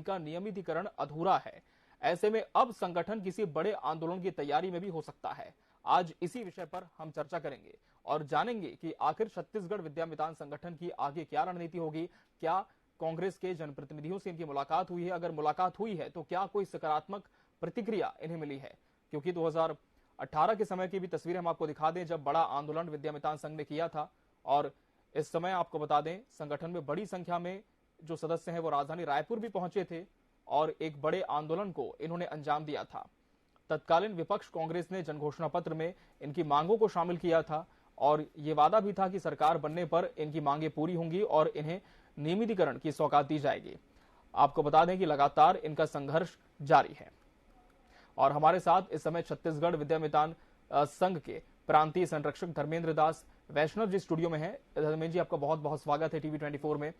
का नियमितीकरण अधूरा है। ऐसे में अब संगठन किसी बड़े आंदोलन की तैयारी में भी हो सकता है। आज इसी विषय पर हम चर्चा करेंगे और जानेंगे कि आखिर छत्तीसगढ़ विद्यामितान संगठन की आगे क्या रणनीति होगी। क्या कांग्रेस के जनप्रतिनिधियों से इनकी मुलाकात हुई है? अगर मुलाकात हुई है तो क्या कोई सकारात्मक प्रतिक्रिया इन्हें मिली है? क्योंकि 2018 के समय की भी तस्वीरें हम आपको दिखा दें, जब बड़ा आंदोलन विद्यामितान संघ ने किया था और इस समय आपको बता दें संगठन में बड़ी संख्या में जो सदस्य हैं वो राजधानी रायपुर भी पहुंचे थे और एक बड़े आंदोलन को इन्होंने अंजाम दिया था। तत्कालीन विपक्ष कांग्रेस ने जनघोषणा पत्र में इनकी मांगों को शामिल किया था और ये वादा भी था कि सरकार बनने पर इनकी मांगें पूरी होंगी और इन्हें नियमितीकरण की सौगात दी जाएगी। आपको बता दें कि लगातार इनका संघर्ष जारी है और हमारे साथ इस समय छत्तीसगढ़ विद्यामितान संघ के प्रांतीय संरक्षक धर्मेंद्र दास वैष्णव जी स्टूडियो में हैं। धर्मेंद्र जी, आपका बहुत बहुत स्वागत है टीवी 24 में।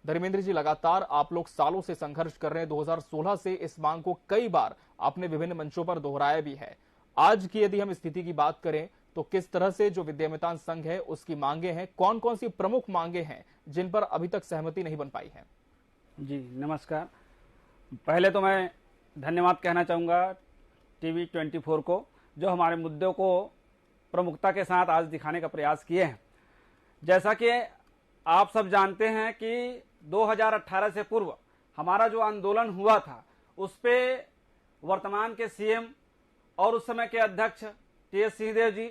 धर्मेंद्र जी, लगातार आप लोग सालों से संघर्ष कर रहे हैं। 2016 से इस मांग को कई बार आपने विभिन्न मंचों पर दोहराया भी है। आज की यदि हम स्थिति की बात करें तो किस तरह से जो विद्यामितान संघ है उसकी मांगे हैं, कौन कौन सी प्रमुख मांगे हैं जिन पर अभी तक सहमति नहीं बन पाई है? जी नमस्कार। पहले तो मैं धन्यवाद कहना चाहूँगा टीवी 24 को, जो हमारे मुद्दों को प्रमुखता के साथ आज दिखाने का प्रयास किए हैं। जैसा कि आप सब जानते हैं कि 2018 से पूर्व हमारा जो आंदोलन हुआ था उस पे वर्तमान के सीएम और उस समय के अध्यक्ष टीएस सिंहदेव जी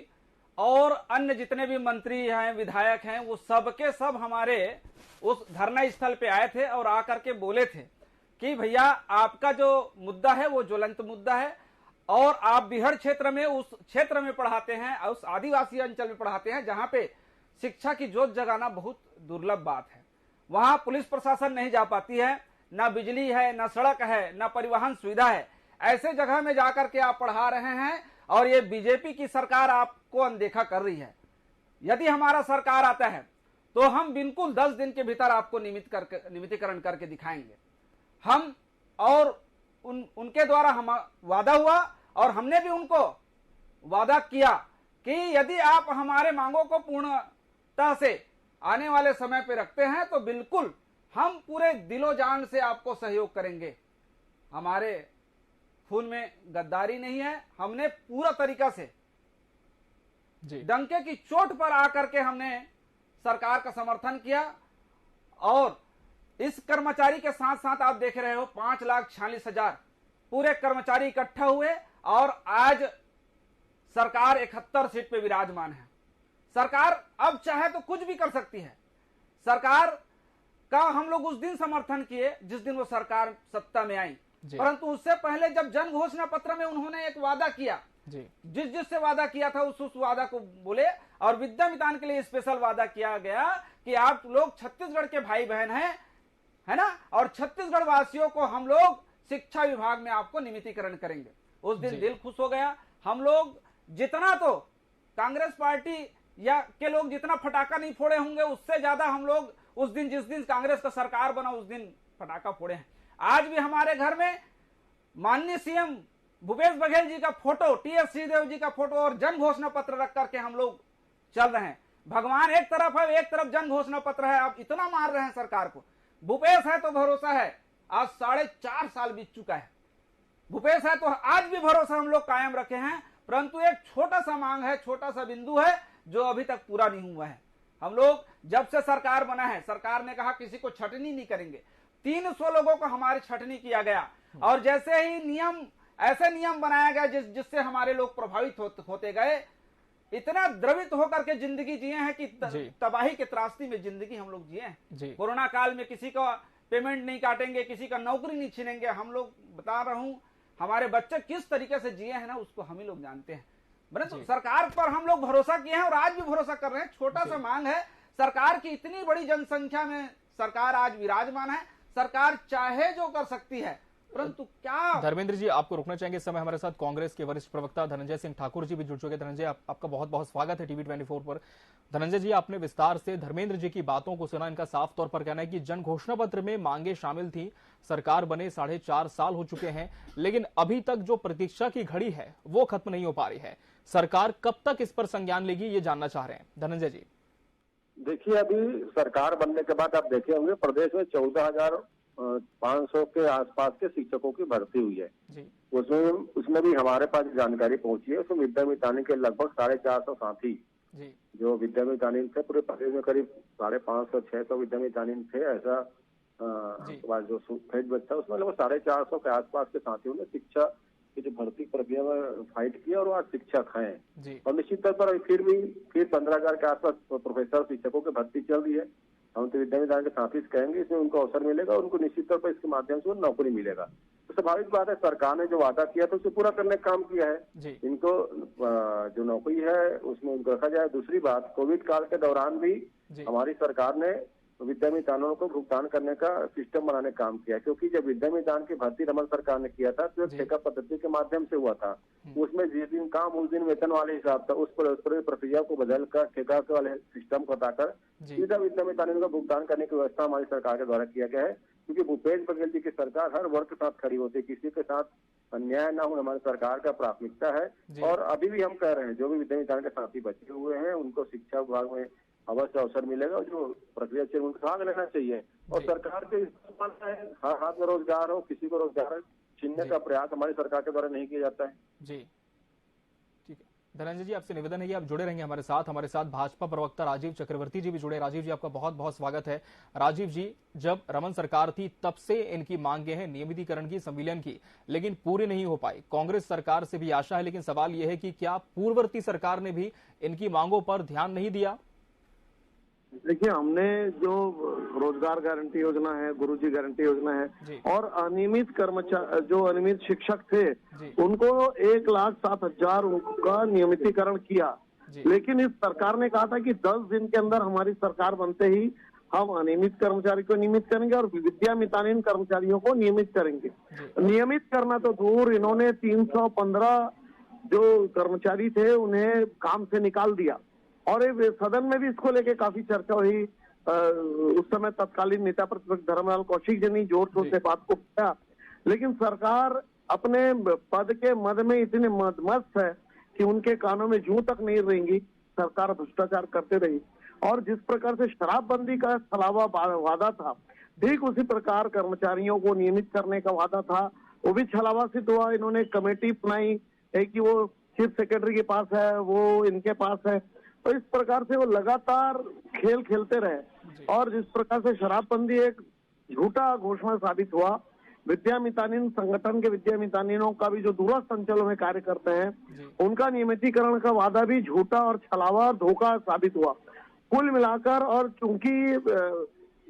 और अन्य जितने भी मंत्री हैं, विधायक हैं, वो सब के सब हमारे उस धरना स्थल पे आए थे और आकर के बोले थे कि भैया आपका जो मुद्दा है वो ज्वलंत मुद्दा है और आप बिहड़ क्षेत्र में उस क्षेत्र में पढ़ाते हैं, उस आदिवासी अंचल में पढ़ाते हैं जहां पे शिक्षा की जोत जगाना बहुत दुर्लभ बात है। वहां पुलिस प्रशासन नहीं जा पाती है, ना बिजली है, ना सड़क है, ना परिवहन सुविधा है। ऐसे जगह में जाकर के आप पढ़ा रहे हैं और ये बीजेपी की सरकार आपको अनदेखा कर रही है। यदि हमारा सरकार आता है तो हम बिल्कुल 10 दिन के भीतर आपको नियमितीकरण करके दिखाएंगे। हम और उनके द्वारा हम वादा हुआ और हमने भी उनको वादा किया कि यदि आप हमारे मांगों को पूर्णतः से आने वाले समय पे रखते हैं तो बिल्कुल हम पूरे दिलो जान से आपको सहयोग करेंगे। हमारे खून में गद्दारी नहीं है। हमने पूरा तरीका से डंके की चोट पर आकर के हमने सरकार का समर्थन किया और इस कर्मचारी के साथ साथ आप देख रहे हो 5,46,000 पूरे कर्मचारी इकट्ठा हुए और आज सरकार 71 सीट पे विराजमान है। सरकार अब चाहे तो कुछ भी कर सकती है। सरकार का हम लोग उस दिन समर्थन किए जिस दिन वो सरकार सत्ता में आई, परंतु उससे पहले जब जन घोषणा पत्र में उन्होंने एक वादा किया, जिससे वादा किया था उस वादा को बोले और विद्यामितान के लिए स्पेशल वादा किया गया कि आप लोग छत्तीसगढ़ के भाई बहन हैं, है ना, और छत्तीसगढ़ वासियों को हम लोग शिक्षा विभाग में आपको नियमितीकरण करेंगे। उस दिन दिल खुश हो गया। हम लोग जितना तो कांग्रेस पार्टी या के लोग जितना फटाका नहीं फोड़े होंगे उससे ज्यादा हम लोग उस दिन जिस दिन कांग्रेस का सरकार बना उस दिन फटाका फोड़े हैं। आज भी हमारे घर में माननीय सीएम भूपेश बघेल जी का फोटो, टीएस सिंहदेव जी का फोटो और जन घोषणा पत्र रख करके हम लोग चल रहे हैं। भगवान एक तरफ है, एक तरफ जन घोषणा पत्र है। आप इतना मार रहे हैं सरकार को। भूपेश है तो भरोसा है। आज 4.5 साल बीत चुका है। भूपेश है तो आज भी भरोसा हम लोग कायम रखे हैं, परंतु एक छोटा सा मांग है, छोटा सा बिंदु है जो अभी तक पूरा नहीं हुआ है। हम लोग जब से सरकार बना है, सरकार ने कहा किसी को छटनी नहीं करेंगे। 300 लोगों को हमारी छटनी किया गया और जैसे ही नियम ऐसे नियम बनाया गया जिससे हमारे लोग प्रभावित होते गए, इतना द्रवित होकर के जिंदगी जिए हैं कि तबाही के त्रासदी में जिंदगी हम लोग जिए हैं। कोरोना काल में किसी का पेमेंट नहीं काटेंगे, किसी का नौकरी नहीं छीनेंगे। हम लोग बता रहा हूं हमारे बच्चे किस तरीके से जिए हैं ना, उसको हम ही लोग जानते हैं। तो सरकार पर हम लोग भरोसा किए हैं और आज भी भरोसा कर रहे हैं। छोटा सा मांग है, सरकार की इतनी बड़ी जनसंख्या में सरकार आज विराजमान है। सरकार चाहे जो कर सकती है, परंतु क्या। धर्मेंद्र जी, आपको रुकना चाहेंगे। इस समय हमारे साथ कांग्रेस के वरिष्ठ प्रवक्ता धनंजय सिंह ठाकुर जी भी जुड़ चुके हैं। धनंजय, आपका बहुत बहुत स्वागत है टीवी 24 पर। धनंजय जी, आपने विस्तार से धर्मेंद्र जी की बातों को सुना। इनका साफ तौर पर कहना है कि जन घोषणा पत्र में मांगे शामिल थी, सरकार बने 4.5 साल हो चुके हैं, लेकिन अभी तक जो प्रतीक्षा की घड़ी है वो खत्म नहीं हो पा रही है। सरकार कब तक इस पर संज्ञान लेगी, ये जानना चाह रहे हैं धनंजय जी। देखिए, अभी सरकार बनने के बाद आप देखे होंगे प्रदेश में 14,000 500 के आसपास के शिक्षकों की भर्ती हुई है जी। उसमें भी हमारे पास जानकारी पहुंची है। उसमें विद्या मितान के लगभग 450 साथी जी। जो विद्या मितान थे, पूरे प्रदेश में करीब 550-600 विद्या मितान थे। ऐसा जो फेज बच्चा उसमें लगभग 450 के आसपास के साथियों ने शिक्षा की जो भर्ती प्रक्रिया में फाइट किया और आज शिक्षक हैं। और निश्चित तौर पर फिर 15,000 के आसपास प्रोफेसर शिक्षकों की भर्ती चल रही है। हम तो विद्या मितान के साथी कहेंगे, इसमें उनको अवसर मिलेगा और उनको निश्चित तौर पर इसके माध्यम से नौकरी मिलेगा। तो स्वाभाविक बात है, सरकार ने जो वादा किया था उसे पूरा करने का काम किया है। इनको जो नौकरी है उसमें उनको रखा जाए। दूसरी बात, कोविड काल के दौरान भी हमारी सरकार ने विद्या मितानों को भुगतान करने का सिस्टम बनाने का काम किया, क्योंकि जब विद्या मितान की भर्ती रमन सरकार ने किया था तो ठेका पद्धति के माध्यम से हुआ था। उसमें जिस दिन काम उस दिन वेतन वाले हिसाब था। उस पर प्रक्रिया को बदलकर ठेका वाले सिस्टम को हटाकर सीधा विद्या मितानों का भुगतान करने की व्यवस्था हमारी सरकार के द्वारा किया गया है। क्योंकि भूपेश बघेल जी की सरकार हर वर्ग के साथ खड़ी होती है, किसी के साथ अन्याय न हो हमारी सरकार का प्राथमिकता है। और अभी भी हम कह रहे हैं, जो भी विद्या मितान के साथी बचे हुए हैं उनको शिक्षा विभाग में अवश्य अवसर मिलेगा और जो प्रक्रिया चल उनको भाग लेना चाहिए। और सरकार के मानना है हर हाथ में रोजगार हो, किसी को रोजगार छीनने का प्रयास हमारी सरकार के द्वारा नहीं किया जाता है। जी ठीक है। धनंजय जी, आपसे निवेदन है कि आप जुड़े रहेंगे हमारे साथ भाजपा प्रवक्ता राजीव चक्रवर्ती जी भी जुड़े। राजीव जी, आपका बहुत बहुत स्वागत है। राजीव जी, जब रमन सरकार थी तब से इनकी मांगे हैं नियमितीकरण की, संविलियन की, लेकिन पूरी नहीं हो पाई। कांग्रेस सरकार से भी आशा है, लेकिन सवाल यह है कि क्या पूर्ववर्ती सरकार ने भी इनकी मांगों पर ध्यान नहीं दिया? देखिए, हमने जो रोजगार गारंटी योजना है, गुरुजी गारंटी योजना है और अनियमित कर्मचारी जो अनियमित शिक्षक थे उनको 1,07,000 का नियमितीकरण किया। लेकिन इस सरकार ने कहा था कि 10 दिन के अंदर हमारी सरकार बनते ही हम अनियमित कर्मचारी को नियमित करेंगे और विद्या मितान कर्मचारियों को नियमित करेंगे। नियमित करना तो दूर, इन्होंने 315 जो कर्मचारी थे उन्हें काम से निकाल दिया। और सदन में भी इसको लेके काफी चर्चा हुई। उस समय तत्कालीन नेता प्रतिपक्ष धर्मलाल कौशिक जी ने जोर शोर से बात को किया, लेकिन सरकार अपने पद के मद में इतने मदमस्त है कि उनके कानों में जूं तक नहीं रहेंगी। सरकार भ्रष्टाचार करते रही और जिस प्रकार से शराबबंदी का छलावा वादा था, ठीक उसी प्रकार कर्मचारियों को नियमित करने का वादा था, वो भी छलावा सिद्ध हुआ। इन्होंने कमेटी बनाई है कि वो चीफ सेक्रेटरी के पास है, वो इनके पास है। तो इस प्रकार से वो लगातार खेल खेलते रहे और जिस प्रकार से शराबबंदी एक झूठा घोषणा साबित हुआ। विद्या मितान संगठन के विद्या मितानिनों का भी जो दूरस्थ अंचलों में कार्य करते हैं उनका नियमितीकरण का वादा भी झूठा और छलावा और धोखा साबित हुआ। कुल मिलाकर, और चूंकि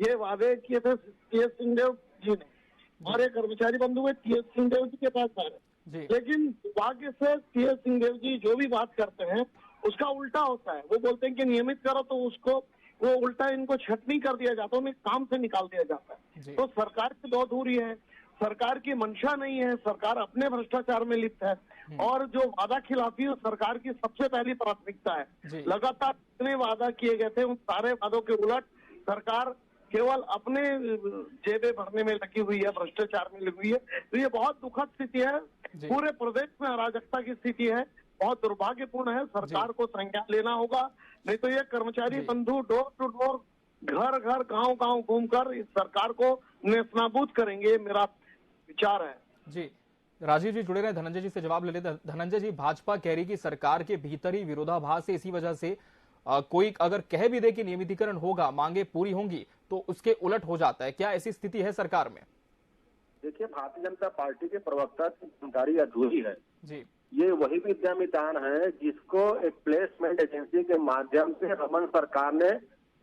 ये वादे किए थे टी.एस. सिंहदेव जी ने और ये कर्मचारी बंधु हुए टी.एस. सिंहदेव जी के पास आ रहे, लेकिन भाग्य से टी.एस. सिंहदेव जी जो भी बात करते हैं उसका उल्टा होता है। वो बोलते हैं कि नियमित करो तो उसको वो उल्टा इनको छटनी कर दिया जाता है, उन्हें काम से निकाल दिया जाता है। तो सरकार से बहुत दूरी है, सरकार की मंशा नहीं है, सरकार अपने भ्रष्टाचार में लिप्त है और जो वादा खिलाफी है सरकार की सबसे पहली प्राथमिकता है। लगातार जितने वादा किए गए थे उन सारे वादों के उलट सरकार केवल अपने जेबें भरने में लगी हुई है, भ्रष्टाचार में लगी हुई है। तो ये बहुत दुखद स्थिति है, पूरे प्रदेश में अराजकता की स्थिति है, बहुत दुर्भाग्यपूर्ण है। सरकार को संज्ञान लेना होगा, नहीं तो ये कर्मचारी बंधु डोर टू डोर, घर घर, गांव गांव घूमकर इस सरकार को नेस्तनाबूद करेंगे, मेरा विचार है। जी, राजीव जी जुड़े रहे, धनंजय जी से जवाब ले लेते। धनंजय जी, भाजपा कह रही कि सरकार के भीतर ही विरोधाभास है, इसी वजह से कोई अगर कह भी दे कि नियमितीकरण होगा, मांगे पूरी होंगी, तो उसके उलट हो जाता है। क्या ऐसी स्थिति है सरकार में? देखिए, भारतीय जनता पार्टी के प्रवक्ता की जानकारी अधूरी है जी। ये वही विद्या मितान है जिसको एक प्लेसमेंट एजेंसी के माध्यम से रमन सरकार ने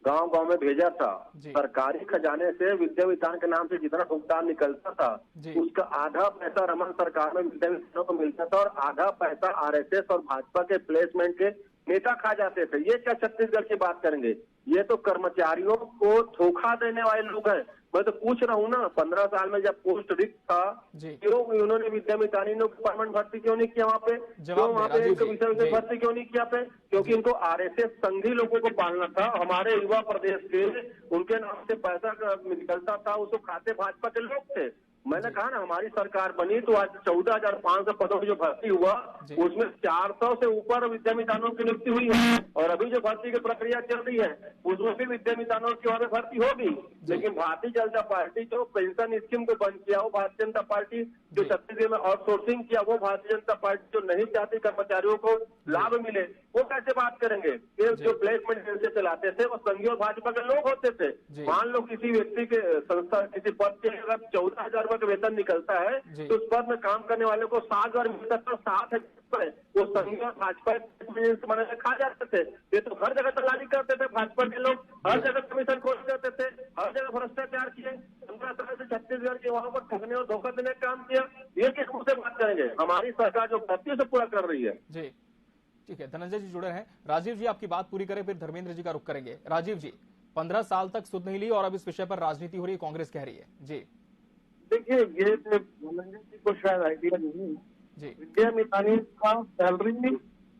गांव गांव में भेजा था। सरकारी खजाने से विद्या मितान के नाम से जितना भुगतान निकलता था उसका आधा पैसा रमन सरकार में विद्या मितानों को मिलता था और आधा पैसा आरएसएस और भाजपा के प्लेसमेंट के नेता खा जाते थे। ये क्या छत्तीसगढ़ की बात करेंगे? ये तो कर्मचारियों को धोखा देने वाले लोग हैं। मैं तो पूछ रहा हूँ ना, 15 साल में जब पोस्ट रिक्त था क्यों उन्होंने विद्या मितानिनों की परमानेंट भर्ती क्यों नहीं किया? वहाँ पे क्यों भर्ती क्यों नहीं किया पे? क्योंकि इनको आरएसएस संघी लोगों को पालना था। हमारे युवा प्रदेश के उनके नाम से पैसा निकलता था, उसको खाते भाजपा के लोग थे। मैंने कहा ना, हमारी सरकार बनी तो आज 14,500 पदों की जो भर्ती हुआ उसमें 400 से ऊपर विद्या मितानों की नियुक्ति हुई है और अभी जो भर्ती की प्रक्रिया चल रही है उसमें भी विद्या मितानों की वहां पे भर्ती होगी। लेकिन भारतीय जनता पार्टी जो पेंशन स्कीम को बंद किया वो भारतीय जनता पार्टी, जो छत्तीसगढ़ में आउटसोर्सिंग किया वो भारतीय जनता पार्टी, जो नहीं चाहती कर्मचारियों को लाभ मिले वो कैसे बात करेंगे? ये जो प्लेसमेंट एजेंसी चलाते थे वो संघीय और भाजपा के लोग होते थे। मान लो किसी व्यक्ति के संस्था किसी पद के अगर 14,000 रुपए का वेतन निकलता है तो उस पद में काम करने वाले को 7,000 मिलता था, 7,000 वो संघीय और भाजपा बना के खा जाते थे। ये तो हर जगह तलाशी करते थे भाजपा के लोग, हर जगह कमीशन खोल करते थे, हर जगह भ्रष्टाचार किए, 15 साल से छत्तीसगढ़ के वहां पर ठगने और धोखा देने का काम किया। ये किस मुंह से बात करेंगे? हमारी सरकार जो भर्ती से पूरा कर रही है। जी ठीक है, धनंजय जी जुड़े हैं। राजीव जी आपकी बात पूरी करें, फिर धर्मेंद्र जी का रुख करेंगे। राजीव जी, 15 साल तक सुध नहीं ली और अब इस विषय पर राजनीति हो रही है, कांग्रेस कह रही है। जी देखिए, ये धनंजय जी को शायद आइडिया नहीं जी, विद्यामितान का सैलरी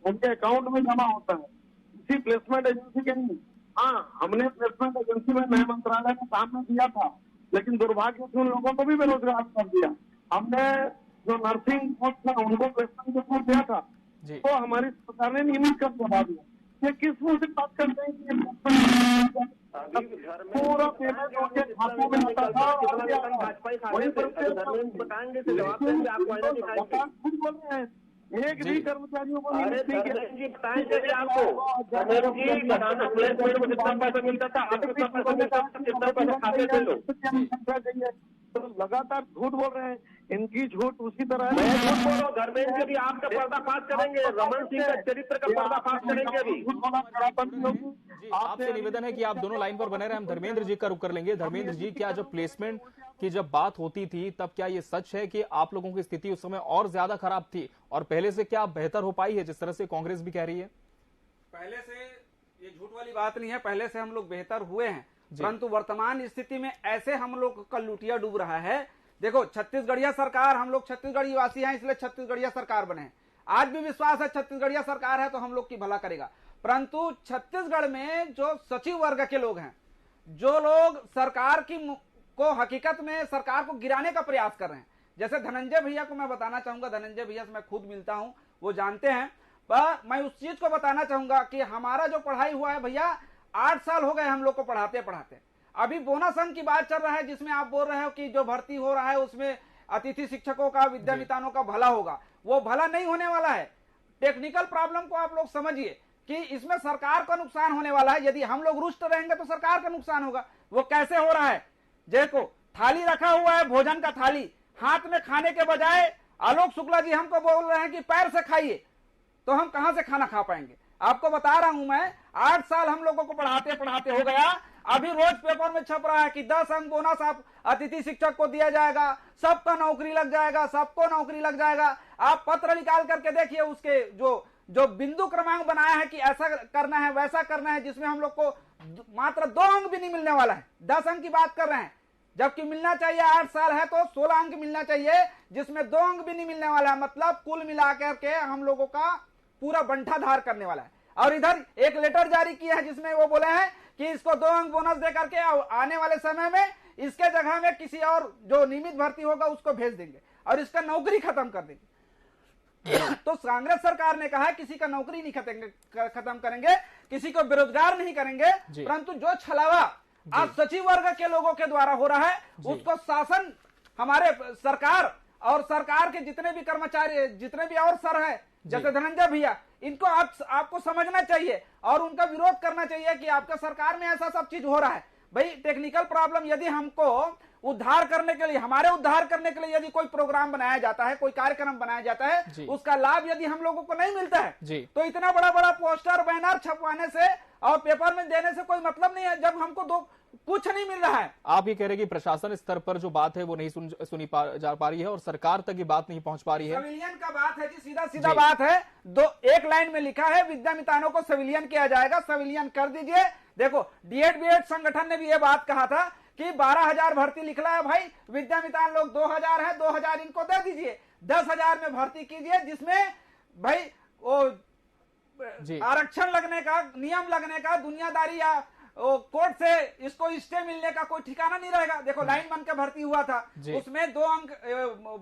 उनके अकाउंट में जमा होता है, किसी प्लेसमेंट एजेंसी के नहीं। हाँ, हमने प्लेसमेंट एजेंसी में नए मंत्रालय में काम में दिया था, लेकिन दुर्भाग्य से उन लोगों को भी बेरोजगार कर दिया। हमने जो नर्सिंग कोर्स था उनको प्लेसमेंट के दिया था, तो हमारी सरकार ने नियमित कर दबा दिया। ये किस मुंह से बात करते हैं कि पूरा पेमेंट उनके खातों में आता था? एक भी कर्मचारियों को तो लगातार झूठ बोल रहे हैं, इनकी झूठ उसी तरह है। झूठ बोलो, धर्मेंद्र जी भी आपका पर्दाफाश करेंगे, रमन सिंह का चरित्र का पर्दाफाश करेंगे अभी। आपसे निवेदन है कि आप दोनों लाइन पर बने रहे, हम धर्मेंद्र जी का रुख कर लेंगे। धर्मेंद्र जी, क्या जब प्लेसमेंट की जब बात होती थी तब क्या ये सच है कि आप लोगों की स्थिति उस समय और ज्यादा खराब थी और पहले से क्या बेहतर हो पाई है, जिस तरह से कांग्रेस भी कह रही है? पहले से ये झूठ वाली बात नहीं है, पहले से हम लोग बेहतर हुए हैं, परंतु वर्तमान स्थिति में ऐसे हम लोग का लुटिया डूब रहा है। देखो, छत्तीसगढ़िया सरकार, हम लोग छत्तीसगढ़ी वासी हैं इसलिए छत्तीसगढ़िया सरकार बने हैं। आज भी विश्वास है छत्तीसगढ़िया सरकार है तो हम लोग की भला करेगा, परंतु छत्तीसगढ़ में जो सचिव वर्ग के लोग हैं, जो लोग सरकार की को हकीकत में सरकार को गिराने का प्रयास कर रहे हैं, जैसे धनंजय भैया को मैं बताना चाहूंगा, धनंजय भैया से मैं खुद मिलता हूं, वो जानते हैं। पर मैं उस चीज को बताना चाहूंगा कि हमारा जो पढ़ाई हुआ है भैया, 8 साल हो गए हम लोग को पढ़ाते पढ़ाते। अभी बोनस अंक की बात चल रहा है जिसमें आप बोल रहे हो कि जो भर्ती हो रहा है उसमें अतिथि शिक्षकों का, विद्यामितानों का भला होगा, वो भला नहीं होने वाला है। टेक्निकल प्रॉब्लम को आप लोग समझिए कि इसमें सरकार का नुकसान होने वाला है। यदि हम लोग रुष्ट रहेंगे तो सरकार का नुकसान होगा। वो कैसे हो रहा है? देखो, थाली रखा हुआ है, भोजन का थाली, हाथ में खाने के बजाय आलोक शुक्ला जी हमको बोल रहे हैं कि पैर से खाइए, तो हम कहां से खाना खा पाएंगे? आपको बता रहा हूं मैं, 8 साल हम लोगों को पढ़ाते पढ़ाते हो गया। अभी रोज पेपर में छप रहा है कि 10 अंक बोनस आप अतिथि शिक्षक को दिया जाएगा, सबका नौकरी लग जाएगा, सबको नौकरी लग जाएगा। आप पत्र निकाल करके देखिए, उसके जो बिंदु क्रमांक बनाया है कि ऐसा करना है वैसा करना है, जिसमें हम लोग को मात्र 2 अंक भी नहीं मिलने वाला है। 10 अंक की बात कर रहे हैं, जबकि मिलना चाहिए 8 साल है तो 16 अंक मिलना चाहिए, जिसमें 2 अंक भी नहीं मिलने वाला है। मतलब कुल मिलाकर के हम लोगों का पूरा बंटाधार करने वाला है। और इधर एक लेटर जारी किया है जिसमें वो बोले हैं कि इसको 2 अंक बोनस दे करके आने वाले समय में इसके जगह में किसी और जो नियमित भर्ती होगा उसको भेज देंगे और इसका नौकरी खत्म कर देंगे। तो कांग्रेस सरकार ने कहा किसी का नौकरी नहीं खत्म करेंगे, किसी को बेरोजगार नहीं करेंगे, परंतु जो छलावा आज सचिव वर्ग के लोगों के द्वारा हो रहा है उसको शासन, हमारे सरकार और सरकार के जितने भी कर्मचारी, जितने भी और सर है जैसे धनंजय भैया, इनको आपको समझना चाहिए और उनका विरोध करना चाहिए कि आपका सरकार में ऐसा सब चीज हो रहा है। भाई, टेक्निकल प्रॉब्लम यदि हमको उद्धार करने के लिए, हमारे उद्धार करने के लिए यदि कोई प्रोग्राम बनाया जाता है, कोई कार्यक्रम बनाया जाता है, उसका लाभ यदि हम लोगों को नहीं मिलता है तो इतना बड़ा बड़ा पोस्टर बैनर छपवाने से और पेपर में देने से कोई मतलब नहीं है, जब हमको कुछ नहीं मिल रहा है। आप ये कह रहे हैं कि प्रशासन स्तर पर जो बात है वो नहीं सुनी जा पा रही है और सरकार तक ये बात नहीं पहुंच पा रही है। सिविलियन का बात है जी, सीधा बात है। एक लाइन में लिखा है विद्यामितानों को सिविलियन किया जाएगा, सिविलियन कर दीजिए। देखो, डीएड बीएड संगठन ने भी ये बात कहा था कि 12,000 भर्ती लिखला है भाई, विद्यामितान लोग 2,000 है, 2,000 इनको दे दीजिए, 10,000 में भर्ती कीजिए, जिसमें भाई वो आरक्षण लगने का, नियम लगने का, दुनियादारी या कोर्ट से इसको स्टे मिलने का कोई ठिकाना नहीं रहेगा। देखो, लाइन बन के भर्ती हुआ था, उसमें 2 अंक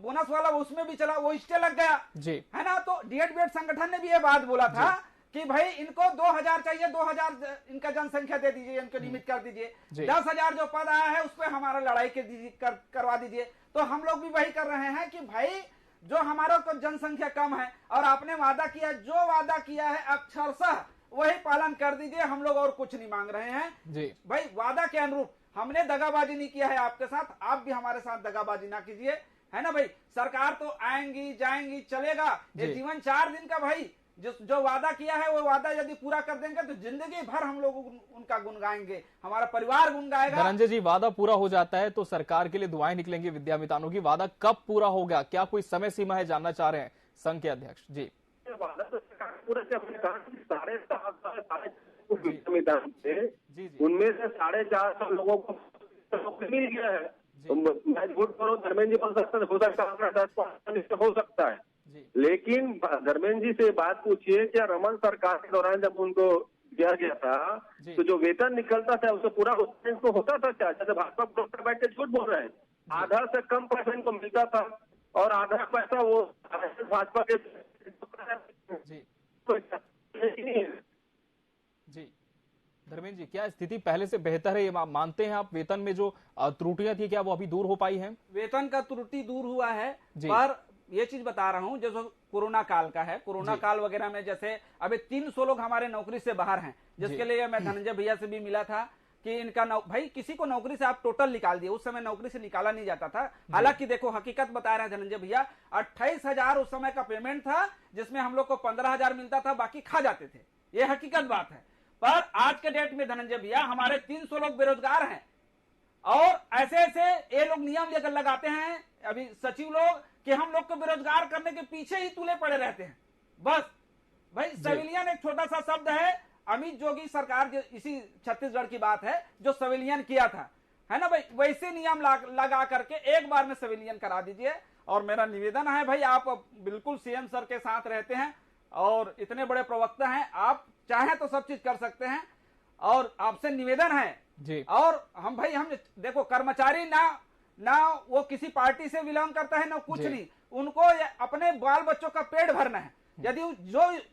बोनस वाला उसमें भी चला, वो स्टे लग गया, है ना। तो डीएड बीएड संगठन ने भी ये बात बोला था कि भाई इनको 2000 चाहिए, 2000 इनका जनसंख्या दे दीजिए, इनको नियमित कर दीजिए, 10,000 जो पद आया है उस पर हमारा लड़ाई करवा दीजिए। तो हम लोग भी वही कर रहे हैं कि भाई जो हमारा को जनसंख्या कम है और आपने वादा किया, जो वादा किया है अक्षरशः वही पालन कर दीजिए, हम लोग और कुछ नहीं मांग रहे हैं जी। भाई वादा के अनुरूप हमने दगाबाजी नहीं किया है आपके साथ, आप भी हमारे साथ दगाबाजी ना कीजिए, है ना भाई। सरकार तो आएंगी जाएंगी चलेगा, ये जीवन 4 दिन का भाई, जो वादा किया है वो वादा यदि पूरा कर देंगे तो जिंदगी भर हम लोग उनका गुण गाएंगे, हमारा परिवार गुण गाएगा। धनंजय जी, वादा पूरा हो जाता है तो सरकार के लिए दुआएं निकलेंगी विद्यामितानों की, वादा कब पूरा होगा, क्या कोई समय सीमा है, जानना चाह रहे हैं संघ के अध्यक्ष जी। वादा तो पूरे से हमने कहा 450 विद्यामितान थे, उनमें से 450 लोगों को नौकरी मिल गया है। तो मैं झूठ करूं, धर्मेंद्र जी बोल सकते हो सकता है 10% हो सकता है, लेकिन धर्मेंद्र जी से बात पूछिए क्या रमन सरकार के दौरान जब उनको दिया गया था तो जो वेतन निकलता था उससे पूरा उसको होता था क्या? जैसे भाजपा डॉक्टर बैठ के झूठ बोल रहे हैं, आधा से कम पैसा इनको मिलता था और आधा पैसा वो भाजपा के जी। धर्मेंद्र जी, क्या स्थिति पहले से बेहतर है, ये मानते हैं आप? वेतन में जो त्रुटियां थी क्या वो अभी दूर हो पाई हैं? वेतन का त्रुटि दूर हुआ है, पर ये चीज बता रहा हूं, जैसे कोरोना काल का है, कोरोना काल वगैरह में जैसे अभी 300 लोग हमारे नौकरी से बाहर हैं, जिसके लिए मैं धनंजय भैया से भी मिला था कि इनका भाई किसी को नौकरी से आप टोटल निकाल दिए, उस समय नौकरी से निकाला नहीं जाता था। हालांकि देखो हकीकत बता रहे हैं धनंजय भैया, 28,000 उस समय का पेमेंट था, जिसमें हम लोग को 15,000 मिलता था, बाकी खा जाते थे, ये हकीकत बात है। पर आज के डेट में धनंजय भैया हमारे 300 लोग बेरोजगार हैं और ऐसे ऐसे ये लोग नियम लेकर लगाते हैं अभी सचिव लोग कि हम लोग को बेरोजगार करने के पीछे ही तुले पड़े रहते हैं। बस भाई सिविलियन एक छोटा सा शब्द है, अमित जोगी सरकार इसी छत्तीसगढ़ की बात है जो सिविलियन किया था, है ना भाई, वैसे नियम लगा करके एक बार में सिविलियन करा दीजिए। और मेरा निवेदन है भाई, आप बिल्कुल सीएम सर के साथ रहते हैं और इतने बड़े प्रवक्ता हैं, आप चाहें तो सब चीज कर सकते हैं और आपसे निवेदन है जी। और हम देखो कर्मचारी ना वो किसी पार्टी से बिलोंग करता है ना कुछ नहीं, उनको अपने बाल बच्चों का पेट भरना है। यदि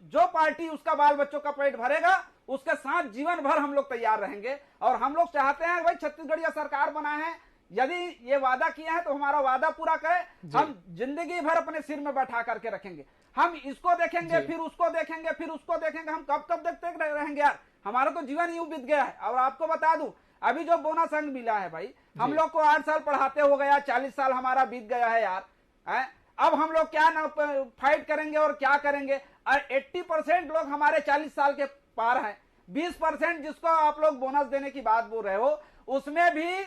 जो पार्टी उसका बाल बच्चों का पेट भरेगा उसके साथ जीवन भर हम लोग तैयार रहेंगे। और हम लोग चाहते हैं भाई छत्तीसगढ़िया सरकार बनाए हैं, यदि ये वादा किया है तो हमारा वादा पूरा करे, हम जिंदगी भर अपने सिर में बैठा करके रखेंगे। हम इसको देखेंगे फिर उसको देखेंगे फिर उसको देखेंगे, हम कब देखते रहेंगे यार, हमारा तो जीवन यूं बीत गया है। और आपको बता दूं अभी जो बोनस अंक मिला है भाई, हम लोग को 8 साल पढ़ाते हो गया, 40 साल हमारा बीत गया है यार, अब हम लोग क्या ना फाइट करेंगे और क्या करेंगे। और 80% लोग हमारे 40 साल के पार हैं, 20% जिसको आप लोग बोनस देने की बात बोल रहे हो उसमें भी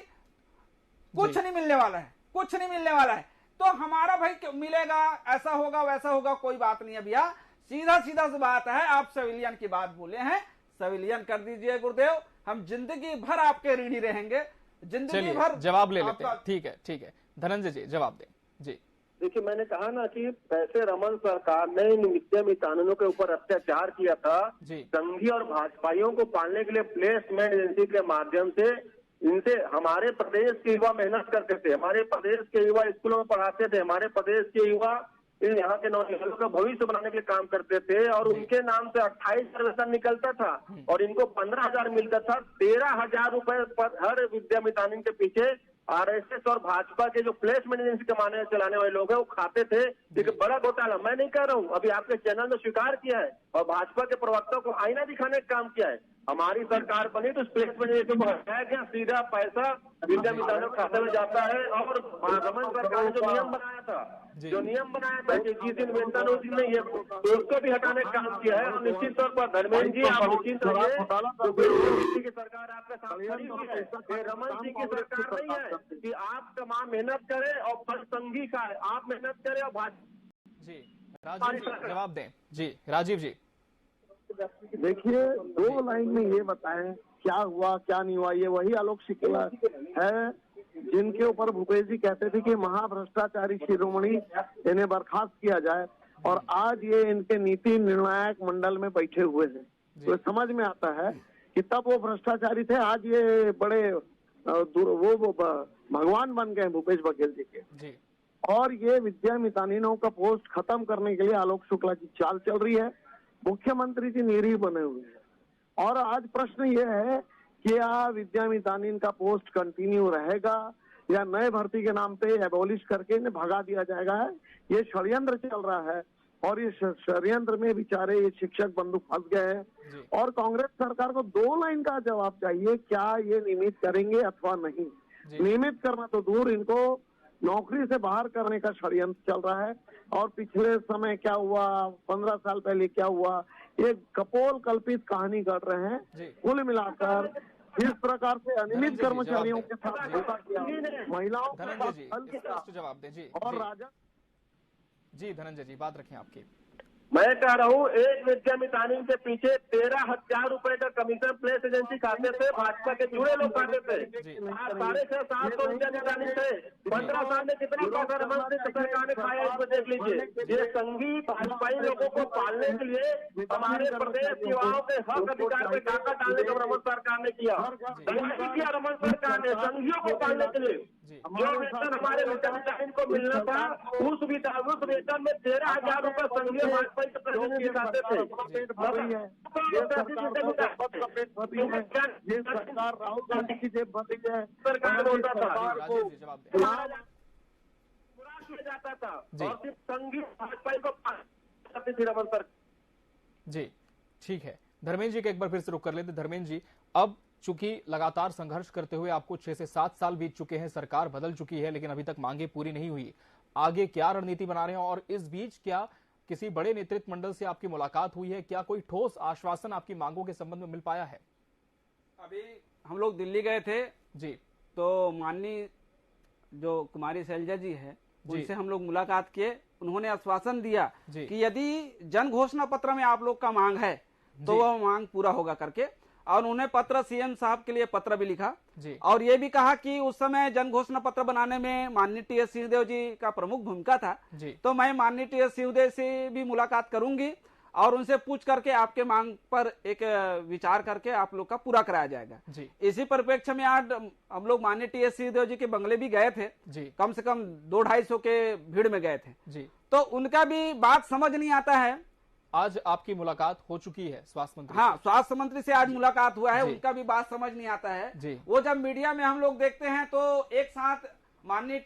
कुछ नहीं मिलने वाला है, कुछ नहीं मिलने वाला है। तो हमारा भाई मिलेगा, ऐसा होगा वैसा होगा, कोई बात नहीं है भैया, सीधा सीधा सी बात है। आप सिविलियन की बात बोले हैं, सिविलियन कर दीजिए गुरुदेव, हम जिंदगी भर आपके ऋणी रहेंगे, जिंदगी भर। जवाब ले लेते हैं, ठीक है धनंजय जी जवाब दें जी। देखिए मैंने कहा ना कि पैसे रमन सरकार ने इन विद्यामितानों के ऊपर अत्याचार किया था, संघी और भाजपाइयों को पालने के लिए प्लेसमेंट एजेंसी के माध्यम से इनसे हमारे प्रदेश के युवा मेहनत करते थे, हमारे प्रदेश के युवा स्कूलों में पढ़ाते थे, हमारे प्रदेश के युवा यहाँ के नौजवानों का भविष्य बनाने के लिए काम करते थे और उनके नाम से 28,000 वेतन निकलता था और इनको 15,000 मिलता था। 13,000 रुपए पर हर विद्यामितान के पीछे आरएसएस और भाजपा के जो प्लेसमेंट एजेंसी कमाने चलाने वाले लोग हैं वो खाते थे। देखिए बड़ा घोटाला, मैं नहीं कह रहा हूँ, अभी आपके चैनल ने स्वीकार किया है और भाजपा के प्रवक्ता को आईना दिखाने का काम किया है। हमारी सरकार बनी तो प्लेसमेंट एजेंसी को हटाया गया, सीधा पैसा विद्यामितानों के खाते में जाता है। और रमन सरकार ने जो नियम बनाया था कि जिस दिन वेतन उस दिन नहीं है, तो उसको भी हटाने का काम किया है। और निश्चित तौर पर धर्मेंद्र जी आप निश्चित रहिए की सरकार आपके साथ खड़ी हुई है, रमन जी की सरकार नहीं है कि आप तमाम मेहनत करें और फल संघी खाए, आप मेहनत करें और भाजपा जी। राजीव जी जवाब दें जी। राजीव जी देखिए 2 लाइन में ये बताएं क्या हुआ क्या नहीं हुआ, ये वही आलोक शुक्ला है जिनके ऊपर भूपेश जी कहते थे कि महाभ्रष्टाचारी शिरोमणि इन्हें बर्खास्त किया जाए, और आज ये इनके नीति निर्णायक मंडल में बैठे हुए हैं। तो समझ में आता है कि तब वो भ्रष्टाचारी थे, आज ये बड़े वो भगवान बन गए भूपेश बघेल जी के। और ये विद्यामितानिनों का पोस्ट खत्म करने के लिए आलोक शुक्ला की चाल चल रही है। मुख्यमंत्री की नींव बने हुए हैं। और आज प्रश्न ये है कि क्या विद्यामितान का पोस्ट कंटिन्यू रहेगा या नए भर्ती के नाम पे एबॉलिश करके इन्हें भगा दिया जाएगा। ये षड्यंत्र चल रहा है और ये षड्यंत्र में बेचारे ये शिक्षक बंधु फंस गए हैं और कांग्रेस सरकार को 2 लाइन का जवाब चाहिए, क्या ये नियमित करेंगे अथवा नहीं। नियमित करना तो दूर, इनको नौकरी से बाहर करने का षड्यंत्र चल रहा है। और पिछले समय क्या हुआ, 15 साल पहले क्या हुआ, ये कपोल कल्पित कहानी कर रहे हैं। कुल मिलाकर इस प्रकार से अनियमित कर्मचारियों के साथ धोखा किया, महिलाओं का जवाब दें जी। और राजा जी, धनंजय जी बात रखें आपकी। मैं कह रहा हूँ एक विद्यामितान के पीछे 13,000 रुपए का कमीशन प्लेस एजेंसी खाते थे, भाजपा के जुड़े लोग खाते थे। 650-700 विद्यामितान थे। 15 साल में कितना पैसा सरकार ने खाया, इसको देख लीजिए। ये संघी भाजपाई लोगों को पालने के लिए हमारे प्रदेश युवाओं के हक अधिकार पे डाका डालने का रमन सरकार ने किया। किया रमन सरकार ने संघियों को पालने के लिए जो वेतन हमारे विद्यामितान को मिलना था, उस वेतन में 13,000 रुपए संघीय भाजपा ये सरकार राहुल गांधी की जेब भर रही है। सरकार होता था जाता था और सिर्फ संघीय भाजपा को जी। ठीक है, धर्मेंद्र जी के एक बार फिर से रुक कर लेते। धर्मेंद्र जी, अब चूंकि लगातार संघर्ष करते हुए आपको 6 से 7 साल बीत चुके हैं, सरकार बदल चुकी है, लेकिन अभी तक मांगे पूरी नहीं हुई, आगे क्या रणनीति बना रहे हैं? और इस बीच क्या किसी बड़े नेतृत्व मंडल से आपकी मुलाकात हुई है? क्या कोई ठोस आश्वासन आपकी मांगों के संबंध में मिल पाया है? अभी हम लोग दिल्ली गए थे जी, तो माननीय जो कुमारी शैलजा जी है उनसे हम लोग मुलाकात किए। उन्होंने आश्वासन दिया कि यदि जन घोषणा पत्र में आप लोग का मांग है तो वह मांग पूरा होगा करके, और उन्हें पत्र सीएम साहब के लिए पत्र भी लिखा और ये भी कहा कि उस समय जन घोषणा पत्र बनाने में माननीय टी.एस. सिंहदेव जी का प्रमुख भूमिका था। तो मैं माननीय टी.एस. सिंहदेव से भी मुलाकात करूंगी और उनसे पूछ करके आपके मांग पर एक विचार करके आप लोग का पूरा कराया जाएगा। इसी परिप्रेक्ष्य में आज हम लोग माननीय टी.एस. सिंहदेव जी के बंगले भी गए थे, कम से कम 200-250 के भीड़ में गए थे। तो उनका भी बात समझ नहीं आता है। आज आपकी मुलाकात हो चुकी है स्वास्थ्य मंत्री? हाँ, स्वास्थ्य मंत्री से आज मुलाकात हुआ है, उनका भी बात समझ नहीं आता है। वो जब मीडिया में हम लोग देखते हैं तो एक साथ माननीय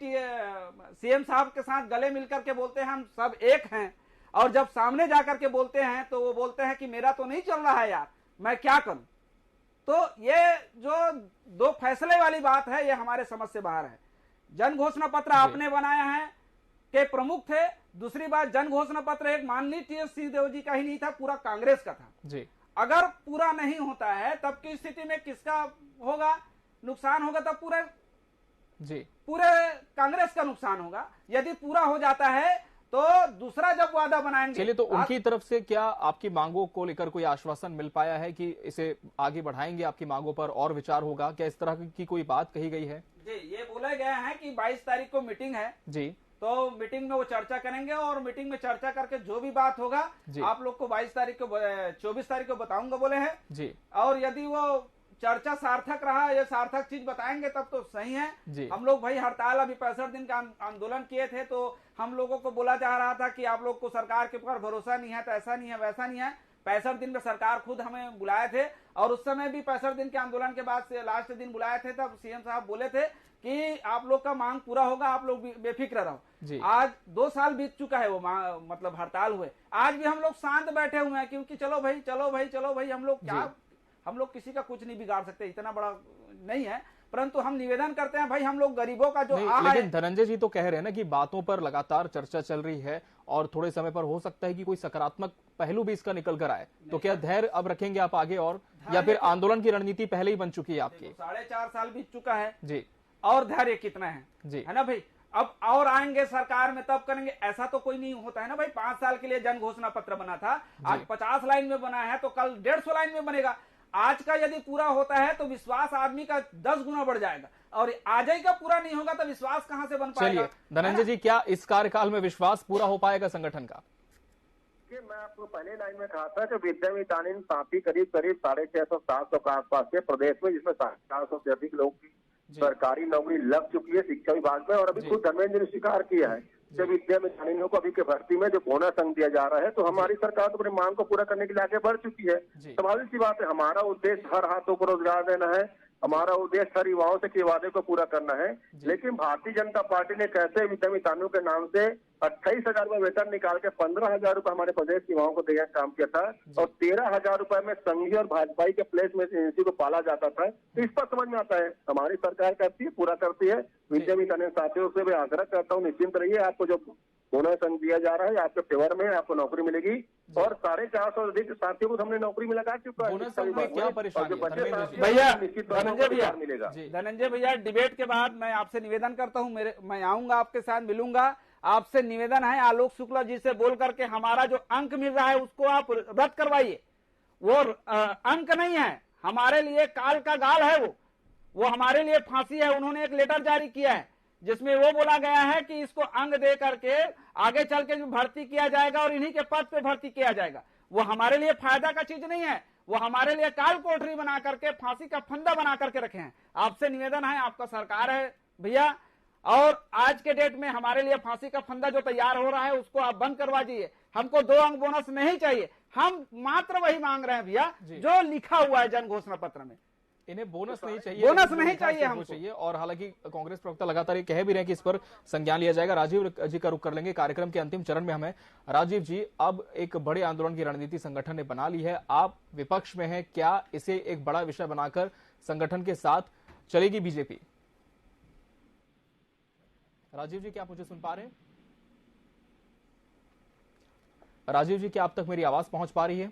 सीएम साहब के साथ गले मिलकर के बोलते हैं हम सब एक हैं, और जब सामने जाकर के बोलते हैं तो वो बोलते हैं कि मेरा तो नहीं चल रहा है यार, मैं क्या करूं। तो ये जो 2 फैसले वाली बात है, ये हमारे समझ से बाहर है। जन घोषणा पत्र आपने बनाया है के प्रमुख थे। दूसरी बात, जन घोषणा पत्र एक माननीय टी.एस. सिंहदेव जी का ही नहीं था, पूरा कांग्रेस का था। अगर पूरा नहीं होता है तब की स्थिति में किसका होगा नुकसान? होगा तब पूरे कांग्रेस का नुकसान होगा। यदि पूरा हो जाता है तो दूसरा जब वादा बनाएंगे। चलिए, तो उनकी तरफ से क्या आपकी मांगों को लेकर कोई आश्वासन मिल पाया है कि इसे आगे बढ़ाएंगे, आपकी मांगों पर और विचार होगा? क्या इस तरह की कोई बात कही गई है? जी, ये बोला गया है कि 22 तारीख को मीटिंग है जी, तो मीटिंग में वो चर्चा करेंगे और मीटिंग में चर्चा करके जो भी बात होगा आप लोग को 22 तारीख को 24 तारीख को बताऊंगा बोले हैं जी। और यदि वो चर्चा सार्थक रहा या सार्थक चीज बताएंगे तब तो सही है। हम लोग भाई हड़ताल अभी 65 दिन का आंदोलन किए थे, तो हम लोगों को बोला जा रहा था कि आप लोग को सरकार के ऊपर भरोसा नहीं है, तो ऐसा नहीं है वैसा नहीं है। 65 दिन में सरकार खुद हमें बुलाए थे और उस समय भी 65 दिन के आंदोलन के बाद से लास्ट दिन बुलाए थे, तब सीएम साहब बोले थे कि आप लोग का मांग पूरा होगा, आप लोग बेफिक्र रहो। आज 2 साल बीत चुका है वो मतलब हड़ताल हुए, आज भी हम लोग शांत बैठे हुए हैं, क्योंकि चलो भाई चलो भाई चलो भाई, हम लोग किसी का कुछ नहीं बिगाड़ सकते, इतना बड़ा नहीं है। परंतु हम निवेदन करते हैं भाई, हम लोग गरीबों का जो लेकिन धनंजय जी तो कह रहे हैं ना कि बातों पर लगातार चर्चा चल रही है और थोड़े समय पर हो सकता है कि कोई सकारात्मक पहलू भी इसका निकल कर आए, तो क्या धैर्य अब रखेंगे आप आगे, और या फिर आंदोलन की रणनीति पहले ही बन चुकी है आपकी? 4.5 साल बीत चुका है जी, और धैर्य कितना है जी, है ना भाई। अब और आएंगे सरकार में तब करेंगे, ऐसा तो कोई नहीं होता है ना भाई। 5 साल के लिए जन घोषणा पत्र बना था, आज 50 लाइन में बना है तो कल 150 लाइन में बनेगा। आज का यदि पूरा होता है तो विश्वास आदमी का 10 गुना बढ़ जाएगा, और आज ही का पूरा नहीं होगा तो विश्वास कहां से बन पाएगा? चलिए धनंजय जी, क्या इस कार्यकाल में विश्वास पूरा हो पाएगा संगठन का? मैं आपको पहले लाइन में कहा था कि विद्यामितान साथी करीब 650-700 के आसपास के प्रदेश में, जिसमें 400 से अधिक लोग की सरकारी नौकरी लग चुकी है शिक्षा विभाग में। और अभी खुद धर्मेंद्र ने स्वीकार किया है जो विद्यामितानियों को अभी के भर्ती में जो बोनस अंक दिया जा रहा है, तो हमारी सरकार तो अपनी मांग को पूरा करने के लिए आगे बढ़ चुकी है। स्वाभाविक सी बात है, हमारा उद्देश्य हर हाथों को रोजगार देना है, हमारा उद्देश्य हर युवाओं से किए वादे को पूरा करना है। लेकिन भारतीय जनता पार्टी ने कैसे विद्यामितानियों के नाम से 28,000 रुपए वेतन निकाल के 15,000 रुपए हमारे प्रदेश के युवाओं को देने का काम किया था, और 13,000 रुपए में संघीय और भाजपाई के प्लेसमेंट एजेंसी को पाला जाता था। तो इस पर समझ में आता है हमारी सरकार करती है, पूरा करती है। विद्यामितान साथियों से मैं आग्रह करता हूँ, निश्चिंत रहिए, आपको जो बोनस अंक दिया जा रहा है आपके फेवर में, आपको नौकरी मिलेगी। और 450 अधिक साथियों को हमने नौकरी में लगा चुका है। क्या परेशानी भैया धनंजय भैया, डिबेट के बाद मैं आपसे निवेदन करता हूँ, मैं आऊंगा आपके साथ, मिलूंगा। आपसे निवेदन है आलोक शुक्ला जी से बोल करके हमारा जो अंक मिल रहा है उसको आप रद्द करवाइए। वो अंक नहीं है, हमारे लिए काल का गाल है, वो हमारे लिए फांसी है। उन्होंने एक लेटर जारी किया है जिसमें वो बोला गया है कि इसको अंग दे करके आगे चल के भर्ती किया जाएगा और इन्हीं के पद पे भर्ती किया जाएगा। वो हमारे लिए फायदा का चीज नहीं है, वो हमारे लिए काल कोठरी बना करके फांसी का फंदा बना करके रखे हैं। आपसे निवेदन है, आपका सरकार है भैया, और आज के डेट में हमारे लिए फांसी का फंदा जो तैयार हो रहा है उसको आप बंद करवा दीजिए। हमको 2 अंक बोनस नहीं चाहिए, हम मात्र वही मांग रहे हैं भैया जो लिखा हुआ है जन घोषणा पत्र में। इन्हें बोनस नहीं चाहिए, बोनस नहीं चाहिए हमको चाहिए। और हालांकि कांग्रेस प्रवक्ता लगातार ये कह भी रहे हैं कि इस पर संज्ञान लिया जाएगा। राजीव जी का रुख कर लेंगे, कार्यक्रम के अंतिम चरण में हमें। राजीव जी, अब एक बड़े आंदोलन की रणनीति संगठन ने बना ली है, आप विपक्ष में हैं, क्या इसे एक बड़ा विषय बनाकर संगठन के साथ चलेगी बीजेपी? राजीव जी, क्या आप मुझे सुन पा रहे हैं? राजीव जी, क्या आप तक मेरी आवाज पहुंच पा रही है?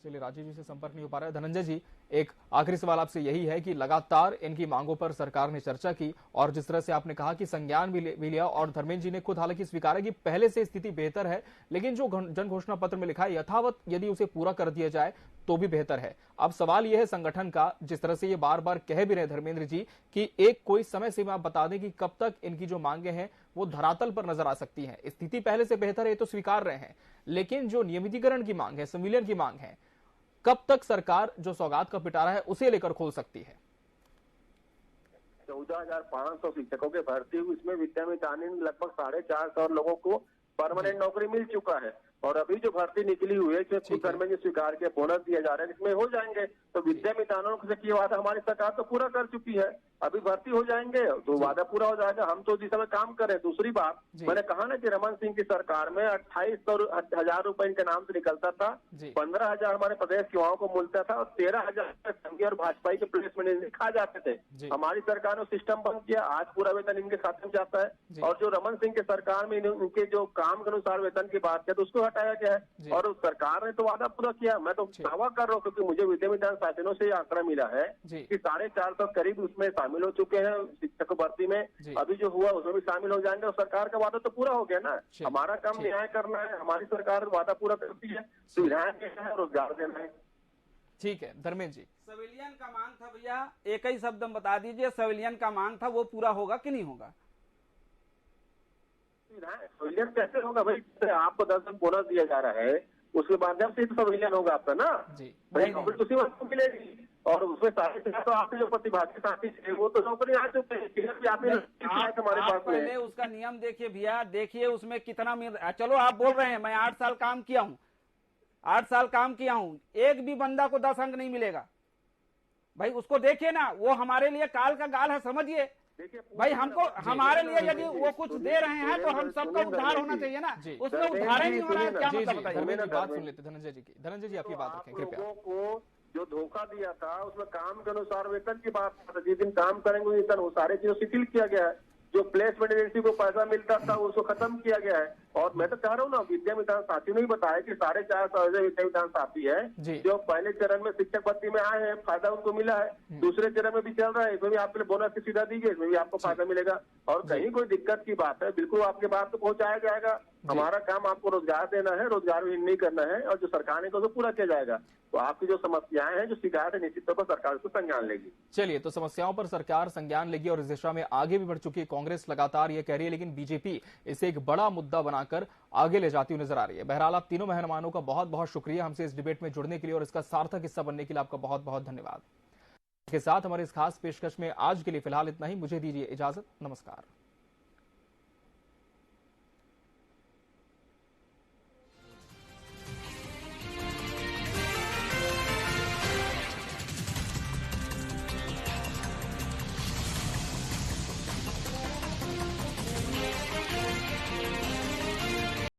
चलिए, राजीव जी से संपर्क नहीं हो पा रहा है। धनंजय जी, एक आखिरी सवाल आपसे यही है कि लगातार इनकी मांगों पर सरकार ने चर्चा की, और जिस तरह से आपने कहा कि संज्ञान भी लिया, और धर्मेंद्र जी ने खुद हालांकि स्वीकारा कि पहले से स्थिति बेहतर है, लेकिन जो जन घोषणा पत्र में लिखा है यथावत यदि उसे पूरा कर दिया जाए तो भी बेहतर है। अब सवाल यह है संगठन का, जिस तरह से ये बार बार कह भी रहे धर्मेंद्र जी, कि एक कोई समय सीमा आप बता दें कि कब तक इनकी जो मांगे हैं वो धरातल पर नजर आ सकती हैं। स्थिति पहले से बेहतर है तो स्वीकार रहे हैं, लेकिन जो नियमितीकरण की मांग है, संविलियन की मांग है, कब तक सरकार जो सौगात का पिटारा है उसे लेकर खोल सकती है? 14,500 शिक्षकों के भर्ती हुई, इसमें विद्यामितान लगभग 450 लोगों को परमानेंट नौकरी मिल चुका है। और अभी जो भर्ती निकली हुई है इसमें खुद धर्मेंद्र जी स्वीकार के बोनस दिया जा रहा है, इसमें हो जाएंगे। तो विद्यामितानों से किया वादा हमारी सरकार तो पूरा कर चुकी है, अभी भर्ती हो जाएंगे तो वादा पूरा हो जाएगा। हम तो जिस समय काम कर रहे हैं। दूसरी बात, मैंने कहा ना कि रमन सिंह की सरकार में 28,000 रुपए इनके नाम से निकलता था, 15,000 हमारे प्रदेश के युवाओं को मिलता था, और 13,000 संघीय और भाजपाई के प्लेसमेंट खा जाते थे। हमारी सरकार ने सिस्टम बंद किया, आज पूरा वेतन इनके खाते में जाता है। और जो रमन सिंह के सरकार में इनके जो काम के अनुसार वेतन की बात है तो उसको हटाया गया है, और उस सरकार ने तो वादा पूरा किया। मैं तो दावा कर रहा हूँ, क्योंकि मुझे विद्यामितान साथियों से आंकड़ा मिला है कि 450 करीब उसमें शामिल हो चुके हैं शिक्षक भर्ती में। अभी जो हुआ उसमें भी शामिल हो जाएंगे, और सरकार का वादा तो पूरा हो गया ना। हमारा काम न्याय करना है, हमारी सरकार वादा पूरा करती है, सुविधाएं देना है, रोजगार देना है। ठीक है धर्मेंद्र जी, सिविलियन का मांग था भैया, एक ही शब्द में बता दीजिए, सिविलियन का मांग था वो पूरा होगा कि नहीं होगा? सिविलियन कैसे होगा भाई? आपको 10 बोनस दिया जा रहा है, उसके माध्यम से तो सिविलियन होगा आपका ना भाई, नौकरी उसी वक्त मिलेगी। और उसमें 450 तो आपके जो प्रतिभागी साथी थे वो तो नौकरी आ चुके हैं। हमारे पास पहले उसका नियम देखिए भैया, देखिए उसमें कितना मिल। चलो आप बोल रहे हैं मैं 8 साल काम किया हूँ, 8 साल काम किया हूँ, एक भी बंदा को 10 अंक नहीं मिलेगा भाई, उसको देखिए ना, वो हमारे लिए काल का गाल है, समझिए भाई। हमको हमारे लिए यदि वो कुछ दे रहे हैं तो हम सबका उद्धार होना चाहिए ना, उसमें उद्धार ही नहीं हो रहा है, क्या मतलब बताइए? बात सुन लेते धनंजय जी की। धनंजय जी आपकी बात रखें कृपया। को जो धोखा दिया था उसमें काम के अनुसार वेतन की बात था, जिस दिन काम करेंगे उस दिन वो सारे चीजों शिथिल किया गया है। जो प्लेसमेंट एजेंसी को पैसा मिलता था उसको खत्म किया गया है। और मैं तो कह रहा हूँ ना, विद्यामितान साथियों ने ही बताया कि 450 विद्यामितान साथी है जो पहले चरण में शिक्षक भर्ती में आए हैं, फायदा उनको मिला है, दूसरे चरण में भी चल रहा है, इसमें भी आपके लिए बोनस की सुविधा दी गई, इसमें भी आपको फायदा मिलेगा। और कहीं कोई दिक्कत की बात है बिल्कुल आपके बात तो पहुंचाया जाएगा। हमारा काम आपको रोजगार देना है, रोजगार नहीं करना है, और जो सरकार ने कहा पूरा किया जाएगा। तो आपकी जो समस्याएं हैं, जो शिकायत है, निश्चित तौर पर सरकार उसको संज्ञान लेगी। चलिए, तो समस्याओं पर सरकार संज्ञान लेगी और इस दिशा में आगे भी बढ़ चुकी है। कांग्रेस लगातार ये कह रही है, लेकिन बीजेपी इसे एक बड़ा मुद्दा बनाकर आगे ले जाती हुई नजर आ रही है। बहरहाल आप तीनों मेहमानों का बहुत बहुत शुक्रिया हमसे इस डिबेट में जुड़ने के लिए और इसका सार्थक हिस्सा बनने के लिए आपका बहुत बहुत धन्यवाद। के साथ हमारे इस खास पेशकश में आज के लिए फिलहाल इतना ही। मुझे दीजिए इजाजत, नमस्कार।